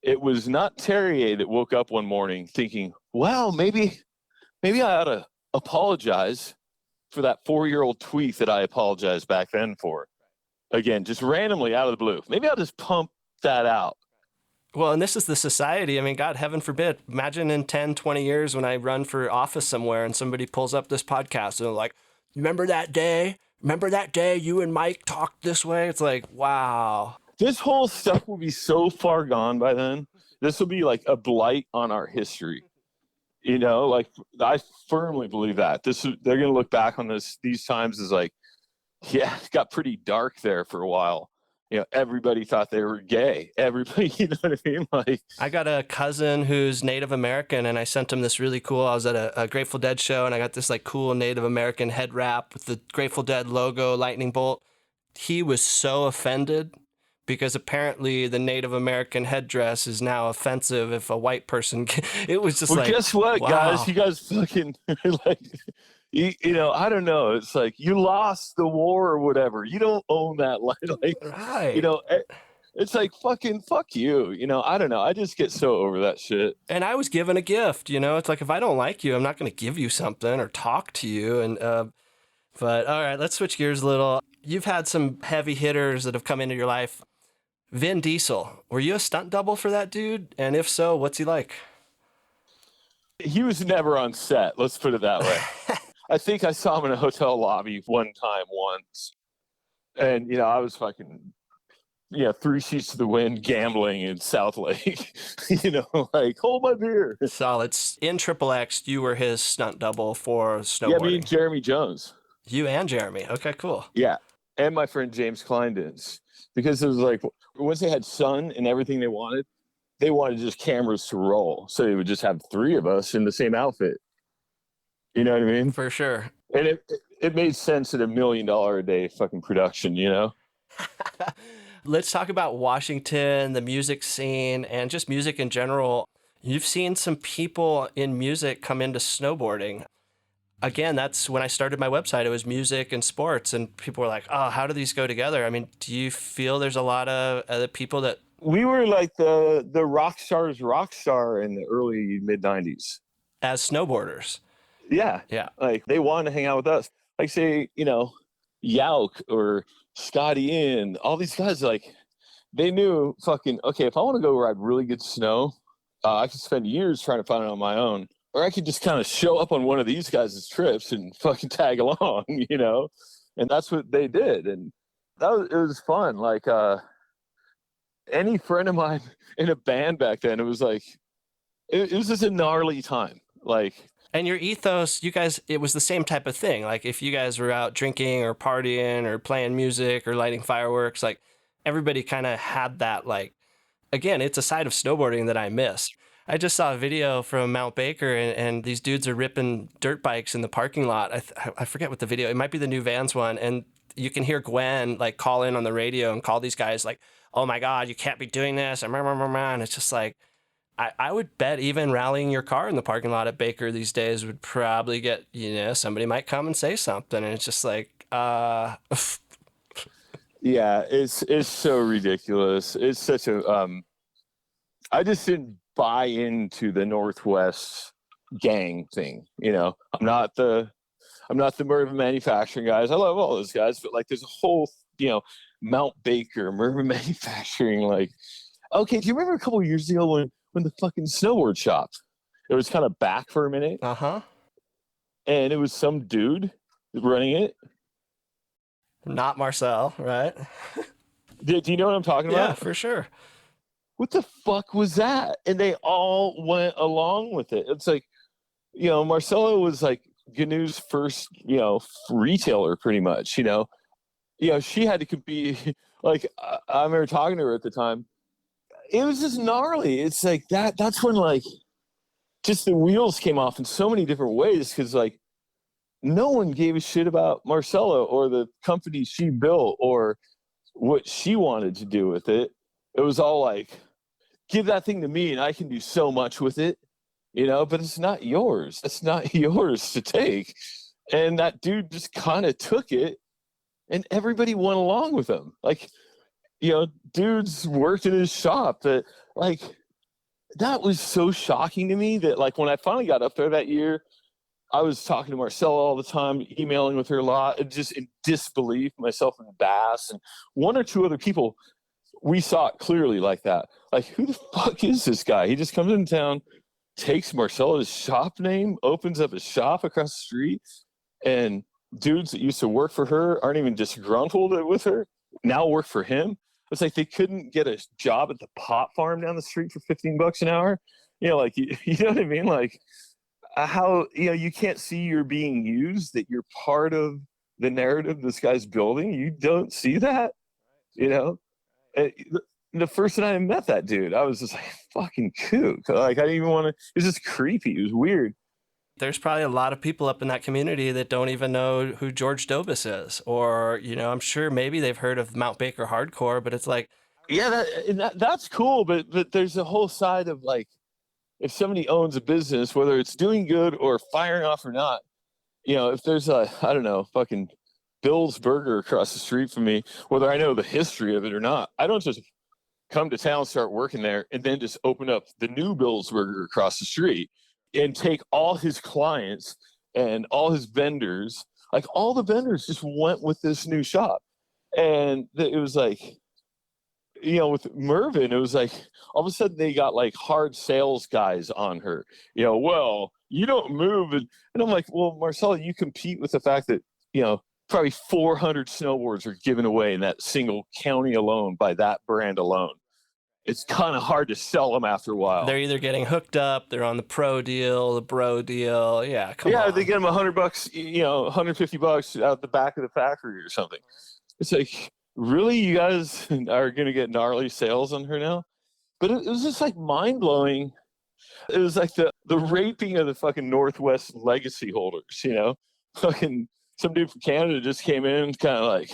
it was not Terje that woke up one morning thinking, well, maybe I ought to apologize for that 4-year-old tweet that I apologized back then for. Again, just randomly out of the blue. Maybe I'll just pump that out. Well, and this is the society. God, heaven forbid. Imagine in 10, 20 years when I run for office somewhere and somebody pulls up this podcast and they're like, remember that day? Remember that day you and Mike talked this way? It's like, wow. This whole stuff will be so far gone by then. This will be like a blight on our history. Like, I firmly believe that. They're going to look back on these times as like, yeah, it got pretty dark there for a while. Everybody thought they were gay. Everybody, you know what I mean? Like, I got a cousin who's Native American, and I sent him this really cool. I was at a Grateful Dead show, and I got this like cool Native American head wrap with the Grateful Dead logo, lightning bolt. He was so offended because apparently the Native American headdress is now offensive if a white person. It was just like, guess what, wow. Guys? You guys fucking like. I don't know. It's like, you lost the war or whatever. You don't own that. Like, right. It's like, fucking fuck you. I don't know. I just get so over that shit. And I was given a gift, It's like, if I don't like you, I'm not going to give you something or talk to you. And, but all right, let's switch gears a little. You've had some heavy hitters that have come into your life. Vin Diesel, were you a stunt double for that dude? And if so, what's he like? He was never on set. Let's put it that way. I think I saw him in a hotel lobby one time once. And, I was fucking three sheets to the wind, gambling in South Lake, like hold my beer. Solid. In Triple X, you were his stunt double for snowboarding. Yeah, me and Jeremy Jones. You and Jeremy. Okay, cool. Yeah. And my friend James Kleindens, because it was like, once they had sun and everything they wanted just cameras to roll. So they would just have three of us in the same outfit. You know what I mean? For sure. And it made sense at $1 million a day fucking production, Let's talk about Washington, the music scene, and just music in general. You've seen some people in music come into snowboarding. Again, that's when I started my website. It was music and sports, and people were like, oh, how do these go together? I mean, do you feel there's a lot of other people that... We were like the rock star in the early mid-90s. As snowboarders. Yeah. Yeah. Like, they wanted to hang out with us. Like, say, Yauk or Scotty Inn, all these guys, like, they knew fucking, okay, if I want to go ride really good snow, I could spend years trying to find it on my own. Or I could just kind of show up on one of these guys' trips and fucking tag along, And that's what they did. And it was fun. Like, any friend of mine in a band back then, it was like, it was just a gnarly time. Like, and your ethos, you guys, it was the same type of thing. Like, if you guys were out drinking or partying or playing music or lighting fireworks, like, everybody kind of had that, like, again, it's a side of snowboarding that I miss. I just saw a video from Mount Baker, and these dudes are ripping dirt bikes in the parking lot. I forget what the video, it might be the New Vans one. And you can hear Gwen like call in on the radio and call these guys like, oh my God, you can't be doing this. And it's just like, I would bet even rallying your car in the parking lot at Baker these days would probably get, somebody might come and say something. And it's just like, yeah, it's so ridiculous. It's such a, I just didn't buy into the Northwest gang thing. I'm not the Mervyn manufacturing guys. I love all those guys, but like, there's a whole, Mount Baker, Mervyn manufacturing. Like, okay, do you remember a couple of years ago when the fucking snowboard shop, it was kind of back for a minute? Uh-huh. And it was some dude running it. Not Marcel, right? Do you know what I'm talking about? Yeah, for sure. What the fuck was that? And they all went along with it. It's like, Marcelo was like GNU's first, retailer pretty much, she had to compete. Like, I remember talking to her at the time. It was just gnarly. It's like that's when like just the wheels came off in so many different ways. Cause like no one gave a shit about Marcelo or the company she built or what she wanted to do with it. It was all like, give that thing to me and I can do so much with it, but it's not yours. It's not yours to take. And that dude just kind of took it and everybody went along with him. Like, dudes worked in his shop that like, that was so shocking to me that like, when I finally got up there that year, I was talking to Marcella all the time, emailing with her a lot, and just in disbelief, myself and Bass and one or two other people. We saw it clearly like that. Like, who the fuck is this guy? He just comes in town, takes Marcella's shop name, opens up a shop across the street, and dudes that used to work for her aren't even disgruntled with her, now work for him. It's like they couldn't get a job at the pot farm down the street for $15 an hour. Like, you know what I mean? Like, how, you can't see you're being used, that you're part of the narrative this guy's building. You don't see that, The first time I met that dude, I was just like, fucking kook. Like, I didn't even want to, it was just creepy. It was weird. There's probably a lot of people up in that community that don't even know who George Dovis is. Or, I'm sure maybe they've heard of Mount Baker hardcore, but it's like... Yeah, that's cool, but there's a whole side of like, if somebody owns a business, whether it's doing good or firing off or not, if there's a, I don't know, fucking Bill's Burger across the street from me, whether I know the history of it or not, I don't just come to town, start working there, and then just open up the new Bill's Burger across the street and take all his clients and all his vendors, like all the vendors just went with this new shop. And it was like, with Mervyn, it was like, all of a sudden they got like hard sales guys on her, well, you don't move. And I'm like, well, Marcella, you compete with the fact that, probably 400 snowboards are given away in that single county alone by that brand alone. It's kind of hard to sell them after a while. They're either getting hooked up, they're on the pro deal, the bro deal. Yeah, come on. Yeah, they get them $100, $150 out the back of the factory or something. It's like, really, you guys are going to get gnarly sales on her now? But it was just like mind blowing. It was like the raping of the fucking Northwest legacy holders, Fucking some dude from Canada just came in, kind of like,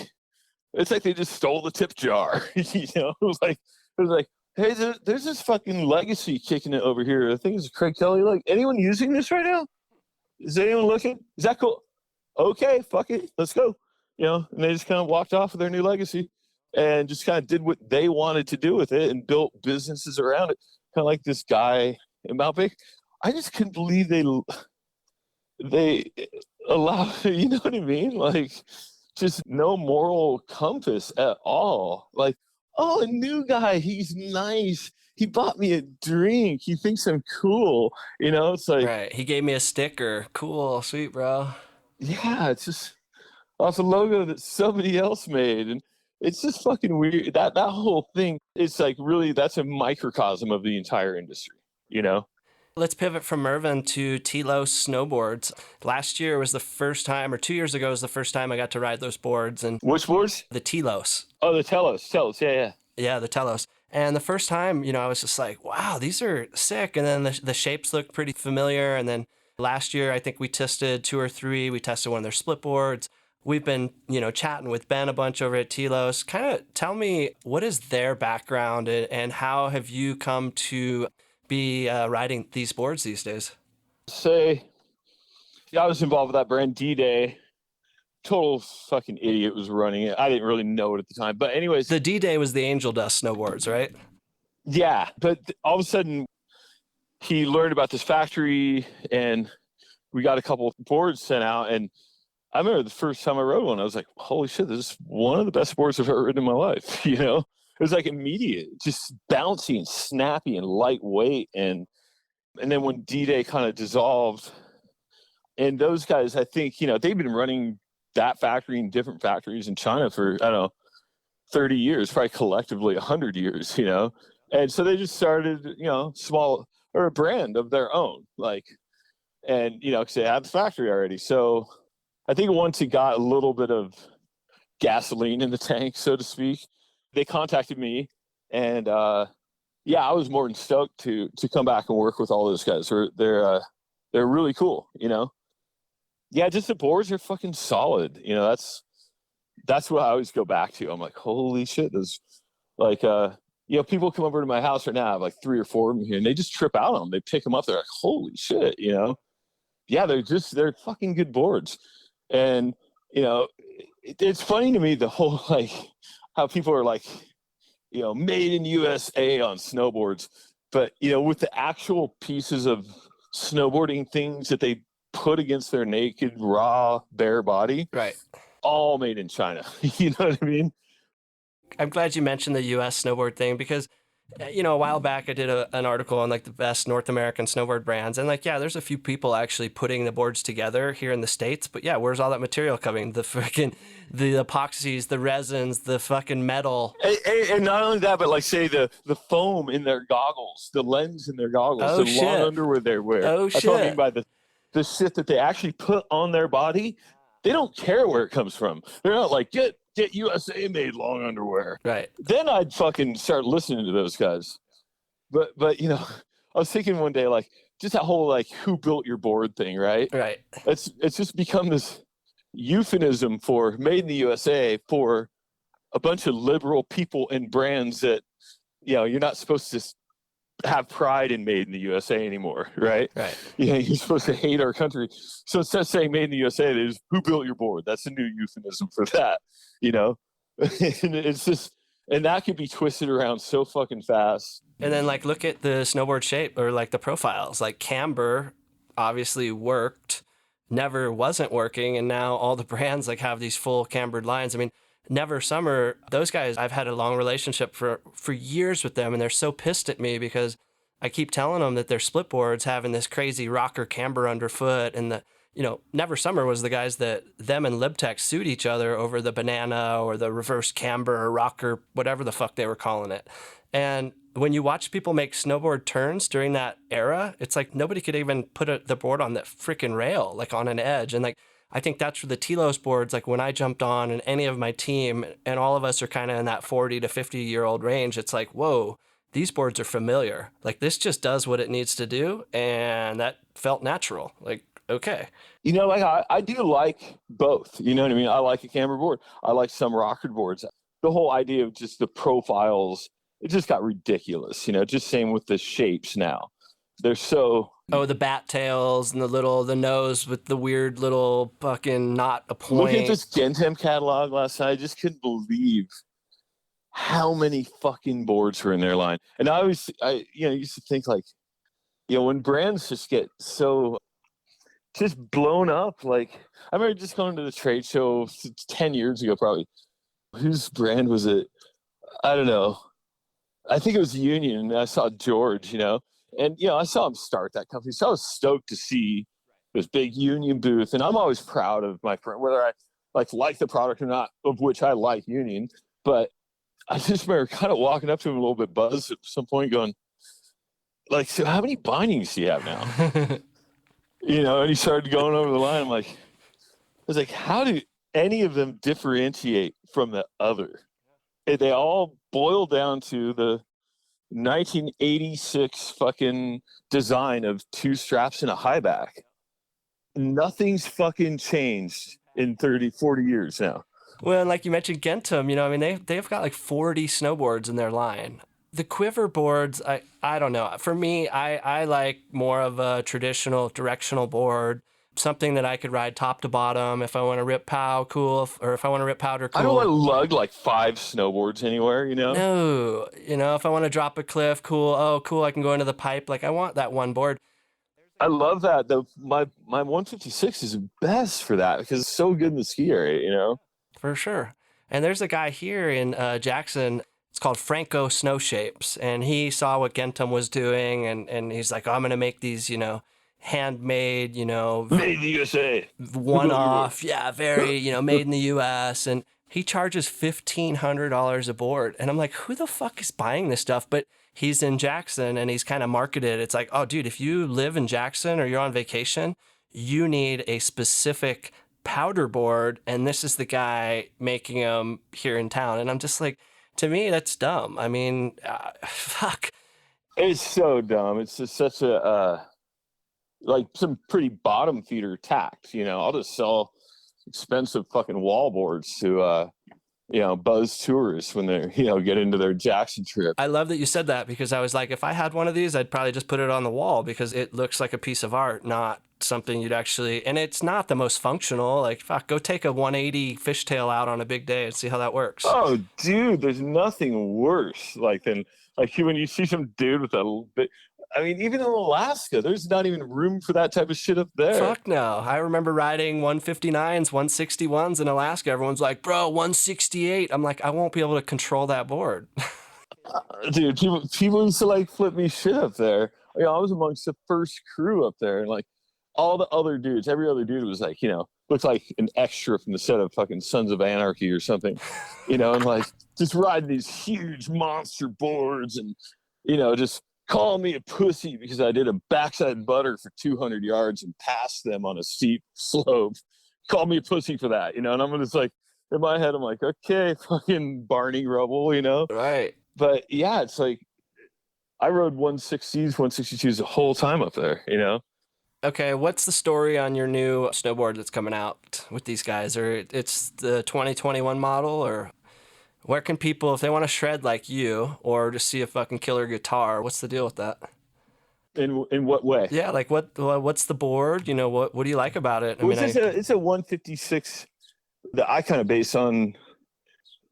it's like they just stole the tip jar, It was like, hey, there's this fucking legacy kicking it over here. I think it's Craig Kelly. Like, anyone using this right now? Is anyone looking? Is that cool? Okay, fuck it, let's go. And they just kind of walked off with their new legacy and just kind of did what they wanted to do with it and built businesses around it. Kind of like this guy in Mount Baker. I just couldn't believe they allow, you know what I mean? Like, just no moral compass at all. Like, oh, a new guy, he's nice. He bought me a drink. He thinks I'm cool. It's like, right. He gave me a sticker. Cool, sweet, bro. Yeah, it's just off a logo that somebody else made. And it's just fucking weird. That whole thing, it's like really, that's a microcosm of the entire industry, Let's pivot from Mervyn to Telos Snowboards. Last year was the first time, or 2 years ago was the first time I got to ride those boards. And which boards? The Telos. Oh, the Telos, yeah. Yeah, the Telos. And the first time, I was just like, wow, these are sick. And then the shapes looked pretty familiar. And then last year, I think we tested 2 or 3. We tested one of their split boards. We've been, chatting with Ben a bunch over at Telos. Kind of tell me, what is their background and how have you come to be riding these boards these days? I was involved with that brand D-Day. Total fucking idiot was running it. I didn't really know it at the time. But anyways. The D-Day was the Angel Dust snowboards, right? Yeah. But all of a sudden, he learned about this factory and we got a couple of boards sent out. And I remember the first time I rode one, I was like, holy shit, this is one of the best boards I've ever ridden in my life, It was like immediate, just bouncy and snappy and lightweight. And then when D-Day kind of dissolved, and those guys, I think, they've been running that factory and different factories in China for, 30 years, probably collectively 100 years, And so they just started, small, or a brand of their own, and, because they had the factory already. So I think once it got a little bit of gasoline in the tank, so to speak, they contacted me, and I was more than stoked to come back and work with all those guys. They're really cool, Yeah, just the boards are fucking solid. That's what I always go back to. I'm like, holy shit, those people come over to my house right now. I have like 3 or 4 of them here, and they just trip out on them. They pick them up. They're like, holy shit, Yeah, they're fucking good boards, and it's funny to me the whole how people are like, made in USA on snowboards, but with the actual pieces of snowboarding things that they put against their naked, raw, bare body, right? All made in China. You know what I mean? I'm glad you mentioned the U.S. snowboard thing because, a while back I did an article on the best North American snowboard brands. And there's a few people actually putting the boards together here in the States. But yeah, where's all that material coming? The epoxies, the resins, the fucking metal. And not only that, but say the foam in their goggles, the lens in their goggles, the long underwear they wear. Oh, That's shit. what I mean by the shit that they actually put on their body. They don't care where it comes from. They're not like, get USA made long underwear. Right. Then I'd fucking start listening to those guys. But I was thinking one day, just that whole who built your board thing, right? Right. It's just become this euphemism for made in the USA for a bunch of liberal people and brands that you're not supposed to have pride in made in the USA anymore, right? Right. You're supposed to hate our country. So instead of saying made in the USA, there's who built your board. That's a new euphemism for that, and it's just, and that could be twisted around so fucking fast. And then look at the snowboard shape or the profiles. Camber obviously worked, Never wasn't working, and now all the brands have these full cambered lines. I mean, Never Summer, those guys, I've had a long relationship for years with them, and they're so pissed at me because I keep telling them that their split boards having this crazy rocker camber underfoot, and Never Summer was the guys that them and Libtech sued each other over the banana or the reverse camber or rocker, whatever the fuck they were calling it. And when you watch people make snowboard turns during that era, it's like nobody could even put the board on that freaking rail, like on an edge. And like, I think that's for the Telos boards. Like when I jumped on and any of my team and all of us are kind of in that 40 to 50-year-old range, it's like, whoa, these boards are familiar. Like this just does what it needs to do. And that felt natural. Like, okay. Like I do like both. You know what I mean? I like a camber board. I like some rocker boards. The whole idea of just the profiles, it just got ridiculous. Just same with the shapes now. They're so... Oh, the bat tails and the nose with the weird little fucking not a point. Look at this Gentem catalog last night. I just couldn't believe how many fucking boards were in their line. And I used to think like, when brands just get so just blown up. Like I remember just going to the trade show 10 years ago, probably. Whose brand was it? I don't know. I think it was Union. I saw George, and, I saw him start that company. So I was stoked to see this big Union booth. And I'm always proud of my friend, whether I like the product or not, of which I like Union. But I just remember kind of walking up to him a little bit buzzed at some point going, like, so how many bindings do you have now? And he started going over the line. I was like, how do any of them differentiate from the other? And they all boil down to the 1986 fucking design of two straps and a high back. Nothing's fucking changed in 30, 40 years now. Well, like you mentioned Gentem, they've got like 40 snowboards in their line. The quiver boards, I don't know. For me, I like more of a traditional directional board, something that I could ride top to bottom. If I want to rip pow, cool. Or if I want to rip powder, cool. I don't want to lug like 5 snowboards anywhere, No, if I want to drop a cliff, cool. Oh, cool, I can go into the pipe. Like I want that one board. I love that. My 156 is best for that because it's so good in the ski area, For sure. And there's a guy here in Jackson. It's called Franco Snow Shapes. And he saw what Gentem was doing. And he's like, I'm going to make these, handmade, made in the USA. One-off. Yeah, very, made in the US. And he charges $1,500 a board. And I'm like, who the fuck is buying this stuff? But he's in Jackson and he's kind of marketed. It's like, oh, dude, if you live in Jackson or you're on vacation, you need a specific powder board. And this is the guy making them here in town. And I'm just like, to me, that's dumb. I mean, fuck. It's so dumb. It's just such a, like some pretty bottom feeder tact, I'll just sell expensive fucking wall boards to, buzz tourists when they're, get into their Jackson trip. I love that you said that because I was like, if I had one of these, I'd probably just put it on the wall because it looks like a piece of art, not something you'd actually, and it's not the most functional. Like, fuck, go take a 180 fishtail out on a big day and see how that works. Oh, dude, there's nothing worse than when you see some dude with a bit. I mean, even in Alaska, there's not even room for that type of shit up there. Fuck no. I remember riding 159s, 161s in Alaska. Everyone's like, bro, 168. I'm like, I won't be able to control that board. Dude, people used to flip me shit up there. I was amongst the first crew up there, and all the other dudes, every other dude was looked like an extra from the set of fucking Sons of Anarchy or something, and just riding these huge monster boards and, just calling me a pussy because I did a backside butter for 200 yards and passed them on a steep slope. Call me a pussy for that, and I'm just in my head, I'm like, okay, fucking Barney Rubble, Right. But yeah, it's I rode 160s, 162s the whole time up there, Okay, what's the story on your new snowboard that's coming out with these guys? Or it's the 2021 model, or where can people, if they want to shred like you or just see a fucking killer guitar, what's the deal with that? In what way? Yeah, what's the board? What do you like about it? It's a 156 that I kind of base on.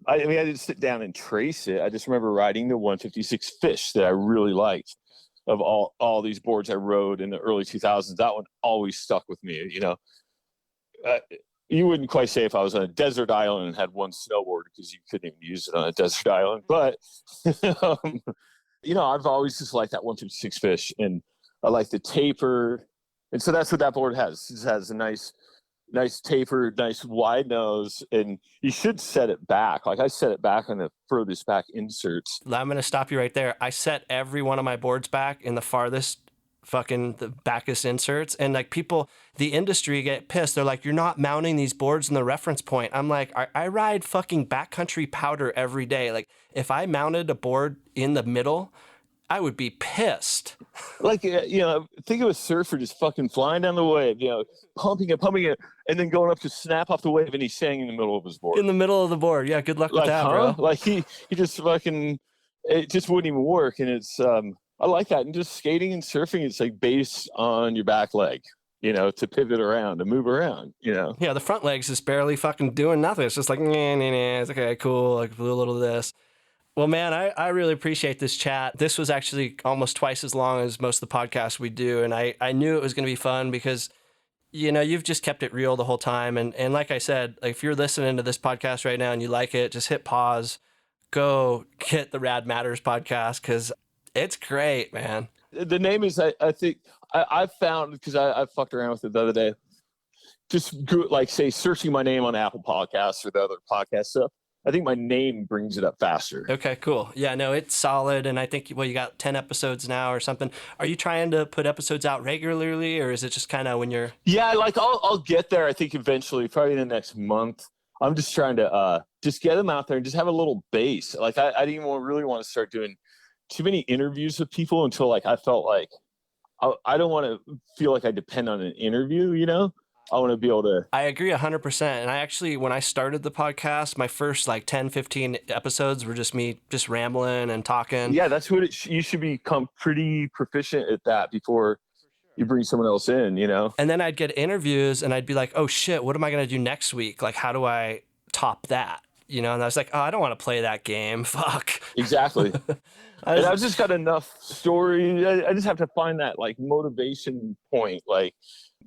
I didn't sit down and trace it. I just remember riding the 156 Fish that I really liked. Of all these boards I rode in the early 2000s, that one always stuck with me. You wouldn't quite say if I was on a desert island and had one snowboard because you couldn't even use it on a desert island. But I've always just liked that 156 Fish, and I like the taper. And so that's what that board has. It has a nice tapered, nice wide nose, and you should set it back. Like I set it back on the furthest back inserts. I'm going to stop you right there. I set every one of my boards back in the farthest the backest inserts, and like people, the industry get pissed. They're like, you're not mounting these boards in the reference point. I'm like, I ride fucking backcountry powder every day. Like if I mounted a board in the middle, I would be pissed. Like, think of a surfer just fucking flying down the wave, pumping it, and then going up to snap off the wave, and he's staying in the middle of his board. In the middle of the board. Yeah, good luck with that, bro. Like he just fucking, it just wouldn't even work. And it's, I like that. And just skating and surfing, it's like based on your back leg, to pivot around, to move around, Yeah, the front legs is barely fucking doing nothing. It's just like, it's okay, cool, like do a little of this. Well, man, I really appreciate this chat. This was actually almost twice as long as most of the podcasts we do. And I knew it was going to be fun because, you've just kept it real the whole time. And like I said, like, if you're listening to this podcast right now and you like it, just hit pause, go get the Rad Matters podcast because it's great, man. The name is, I think, I found, because I fucked around with it the other day, just go, like, say, searching my name on Apple Podcasts or the other podcast stuff. I think my name brings it up faster. Okay, cool. Yeah, no, it's solid. And I think, you got 10 episodes now or something. Are you trying to put episodes out regularly, or is it just kind of when you're... Yeah, like I'll get there, I think, eventually, probably in the next month. I'm just trying to just get them out there and just have a little base. Like I didn't even really want to start doing too many interviews with people until like I felt like I don't want to feel like I depend on an interview, I want to be able to... I agree 100%. And I actually, when I started the podcast, my first like 10, 15 episodes were just me just rambling and talking. Yeah, that's what you should become pretty proficient at that before you bring someone else in, And then I'd get interviews and I'd be like, oh shit, what am I going to do next week? Like, how do I top that? And I was like, oh, I don't want to play that game. Fuck. Exactly. I've just got enough story. I just have to find that like motivation point. Like,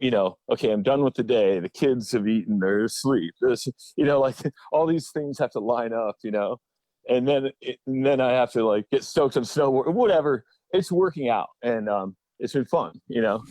okay, I'm done with the day. The kids have eaten, they're asleep. This, like all these things have to line up, and then I have to like get stoked on snowboard, whatever. It's working out, and it's been fun,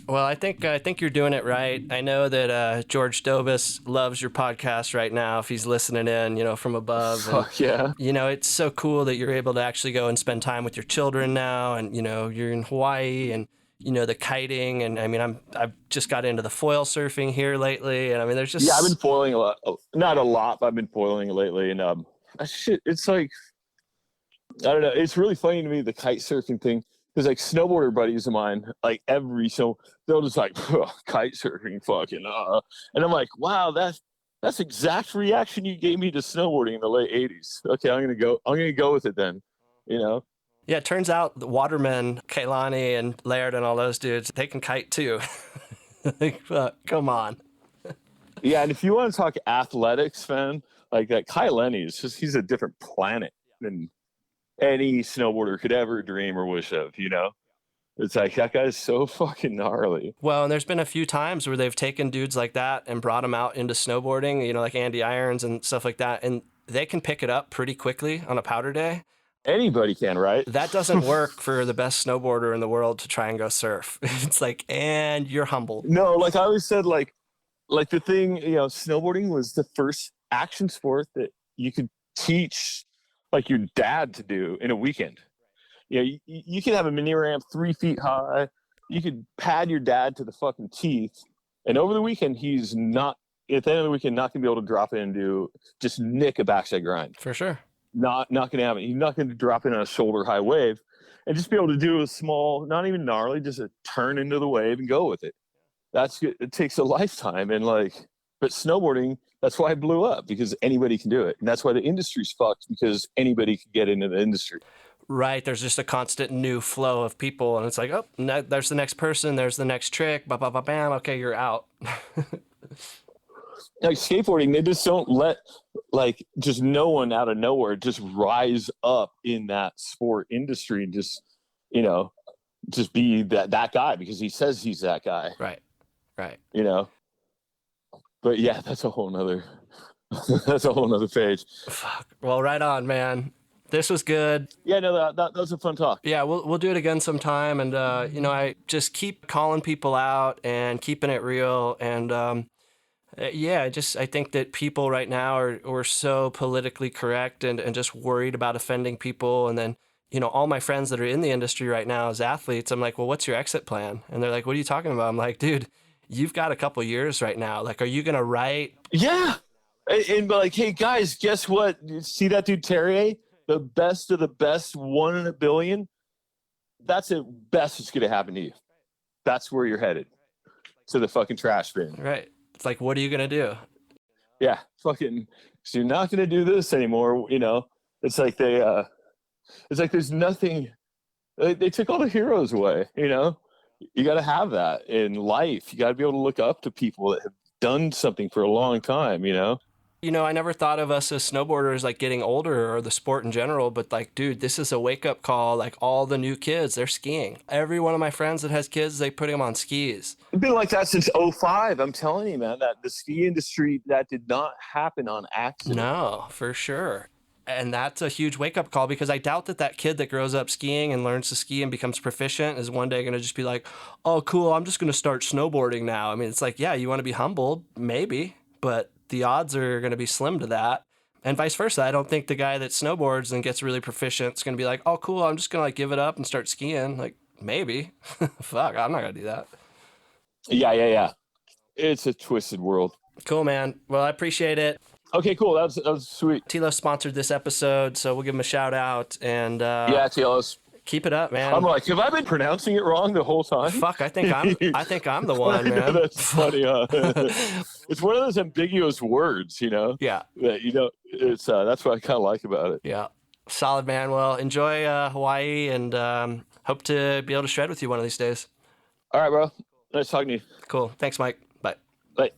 Well, I think you're doing it right. I know that George Dobus loves your podcast right now. If he's listening in, from above. Fuck yeah. It's so cool that you're able to actually go and spend time with your children now, and you're in Hawaii, and the kiting, and I mean I've just got into the foil surfing here lately, and I mean there's just... Yeah, I've been foiling a lot, not a lot, but I've been foiling lately, and it's like, I don't know, it's really funny to me, the kite surfing thing. Because like snowboarder buddies of mine, like they'll just like kite surfing, fucking and I'm like, wow, that's exact reaction you gave me to snowboarding in the late '80s. Okay, I'm gonna go with it then, Yeah, it turns out the watermen, Kailani and Laird and all those dudes, they can kite too. Like, come on. Yeah, and if you want to talk athletics, man, like that Kailani is just, he's a different planet than any snowboarder could ever dream or wish of, It's like, that guy's so fucking gnarly. Well, and there's been a few times where they've taken dudes like that and brought them out into snowboarding, like Andy Irons and stuff like that, and they can pick it up pretty quickly on a powder day. Anybody can, right? That doesn't work for the best snowboarder in the world to try and go surf. It's like, and you're humbled. No, like I always said, like the thing, snowboarding was the first action sport that you could teach like your dad to do in a weekend. You could have a mini ramp 3 feet high. You could pad your dad to the fucking teeth. And over the weekend, he's not, at the end of the weekend, not going to be able to drop in and just nick a backside grind. For sure. Not going to happen. He's not going to drop in on a shoulder high wave and just be able to do a small, not even gnarly, just a turn into the wave and go with it. It takes a lifetime. And but snowboarding, that's why it blew up, because anybody can do it. And that's why the industry's fucked, because anybody can get into the industry. Right. There's just a constant new flow of people. And it's like, oh, there's the next person. There's the next trick. Bam. Okay, you're out. Like skateboarding, they just don't let just no one out of nowhere just rise up in that sport industry and just be that guy because he says he's that guy. Right. But yeah, that's a whole nother page. Fuck. Well, right on, man. This was good. Yeah, no, that was a fun talk. Yeah, we'll do it again sometime. And, I just keep calling people out and keeping it real. And, I think that people right now are so politically correct and just worried about offending people. And then, all my friends that are in the industry right now as athletes, I'm like, well, what's your exit plan? And they're like, what are you talking about? I'm like, dude, you've got a couple years right now. Like, are you going to write? Yeah. And like, hey, guys, guess what? You see that dude, Terje? The best of the best, 1 in a billion? That's the best that's going to happen to you. That's where you're headed. To the fucking trash bin. Right. It's like, what are you going to do? Yeah. Fucking, so you're not going to do this anymore. It's like there's nothing, they took all the heroes away, You got to have that in life. You got to be able to look up to people that have done something for a long time, I never thought of us as snowboarders like getting older or the sport in general, but like, dude, this is a wake-up call. Like all the new kids, they're skiing. Every one of my friends that has kids, they put them on skis. It's been like that since 2005. I'm telling you, man, that the ski industry, that did not happen on accident. No, for sure. And that's a huge wake-up call because I doubt that kid that grows up skiing and learns to ski and becomes proficient is one day going to just be like, oh, cool, I'm just going to start snowboarding now. I mean, it's like, yeah, you want to be humbled, maybe, but the odds are going to be slim to that. And vice versa. I don't think the guy that snowboards and gets really proficient is going to be like, oh, cool, I'm just going to like give it up and start skiing. Like, maybe. Fuck, I'm not going to do that. Yeah. It's a twisted world. Cool, man. Well, I appreciate it. Okay, cool. That was sweet. Telos sponsored this episode, so we'll give him a shout out. And yeah, Telos. Keep it up, man. I'm like, have I been pronouncing it wrong the whole time? Fuck, I think I'm the one, man. That's funny. It's one of those ambiguous words, Yeah. That it's that's what I kind of like about it. Yeah. Solid, man. Well, enjoy Hawaii and hope to be able to shred with you one of these days. All right, bro. Nice talking to you. Cool. Thanks, Mike. Bye. Bye.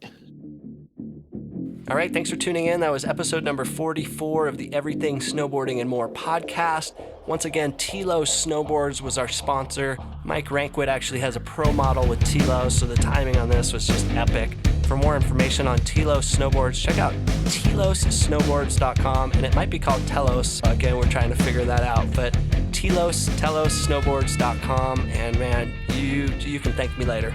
All right, thanks for tuning in. That was episode number 44 of the Everything Snowboarding and More podcast. Once again, Telos Snowboards was our sponsor. Mike Ranquet actually has a pro model with Telos, so the timing on this was just epic. For more information on Telos Snowboards, check out telossnowboards.com, and it might be called Telos. Again, we're trying to figure that out, but telossnowboards.com, and man, you can thank me later.